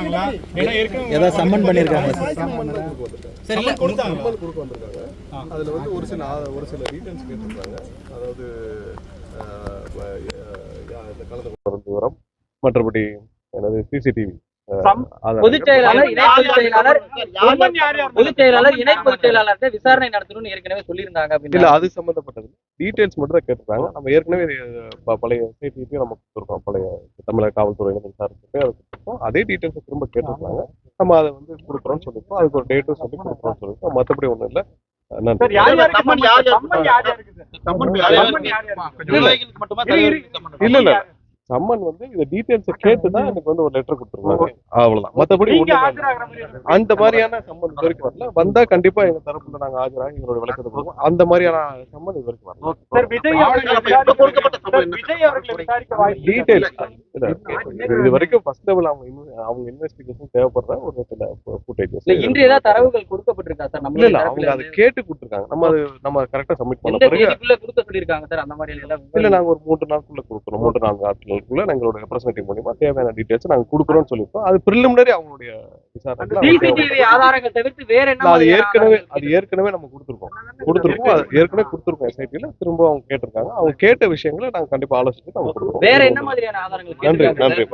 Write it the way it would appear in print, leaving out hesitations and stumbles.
கொடுத்தாங்களா? ஏதாவது சம்மன் பண்ணியிருக்காங்க? சரி, இல்ல கொடுத்தாங்க. கொடுக்க வந்திருக்காங்க. அதில் வந்து ஒரு சில டீட்டெயில்ஸ் கேட்டிருக்காங்க. அதாவது இந்த கலந்து கொண்ட விவரம், மற்றபடி எனது சிசிடிவி பொதுச் செயலாளர் இணை பொதுச் செயலாளர் விசாரணை நடத்தணும்னு ஏற்கனவே சொல்லியிருந்தாங்க. இல்ல, அது சம்பந்தப்பட்டது டீடைல்ஸ் மட்டும் தான் கேட்டிருக்காங்க. நம்ம ஏற்கனவே பழைய எஸ்ஐடிக்கு நம்ம கொடுத்துருக்கோம். பழைய தமிழக காவல்துறையில விசாரிச்சுட்டு அதை கொடுத்துருக்கோம். அதே டீடைல்ஸ் திரும்ப கேட்டிருக்காங்க. நம்ம அதை வந்து கொடுக்குறோம்னு சொல்லியிருக்கோம். அதுக்கு ஒரு டேட்டும் சொல்லி கொடுக்குறோம்னு சொல்லியிருக்கோம். மற்றபடி ஒன்றும் இல்லை. இல்ல சம்மன் வந்து இந்த டீடைல்ஸ் கேட்டு தான் எனக்கு வந்து ஒரு லெட்டர் கொடுத்துருவாங்க. அவ்வளவுதான். மற்றபடி அந்த மாதிரியான சம்மன் இது வரைக்கும் வரல. வந்தா கண்டிப்பா எங்க தரப்புல நாங்க ஆஜராக எங்களோட விளக்கத்தை கொடுப்போம். அந்த மாதிரியான சம்மன் இது வரைக்கும் வரல. டீடைல்ஸ் இது வரைக்கும் ஃபர்ஸ்ட் லெவல் அவங்க இன்வெஸ்டிகேஷன் தேவைப்படுற ஒரு சில ஃபுட்டேஜஸ். இன்று ஏதாவது தரவுகள் கொடுக்கப்பட்டிருக்கா சார்? நம்ம இல்ல, அவங்க அதை கேட்டு கொடுத்துருக்காங்க. நம்ம கரெக்டா சப்மிட் பண்ண பிறகு கொடுக்க சொல்லிருக்காங்க சார். அந்த மாதிரி இல்ல, நாங்க ஒரு 3 நாளுக்குள்ள கொடுக்குறோம். 3-4 நாட்களுக்குள்ள எங்களோட ரெப்ரசன்டேட்டிவ் மூலமா தேவையான டீடைல்ஸ் நாங்க கொடுக்குறோம்னு சொல்லிருக்கோம். அது பிரிலிமினரி அவங்களுடைய விசாரணை ஆதாரங்கள் தவிர்த்து வேற என்ன? அது ஏற்கனவே நம்ம கொடுத்துருக்கோம். ஏற்கனவே கொடுத்துருக்கோம் எஸ்ஐடில. திரும்ப அவங்க கேட்டிருக்காங்க. அவங்க கேட்ட விஷயங்களை நாங்க கண்டிப்பா ஆலோசிச்சு அவங்க கொடுக்குறோம். வேற என்ன மாதிரியான ஆதாரங்கள்? நன்றி.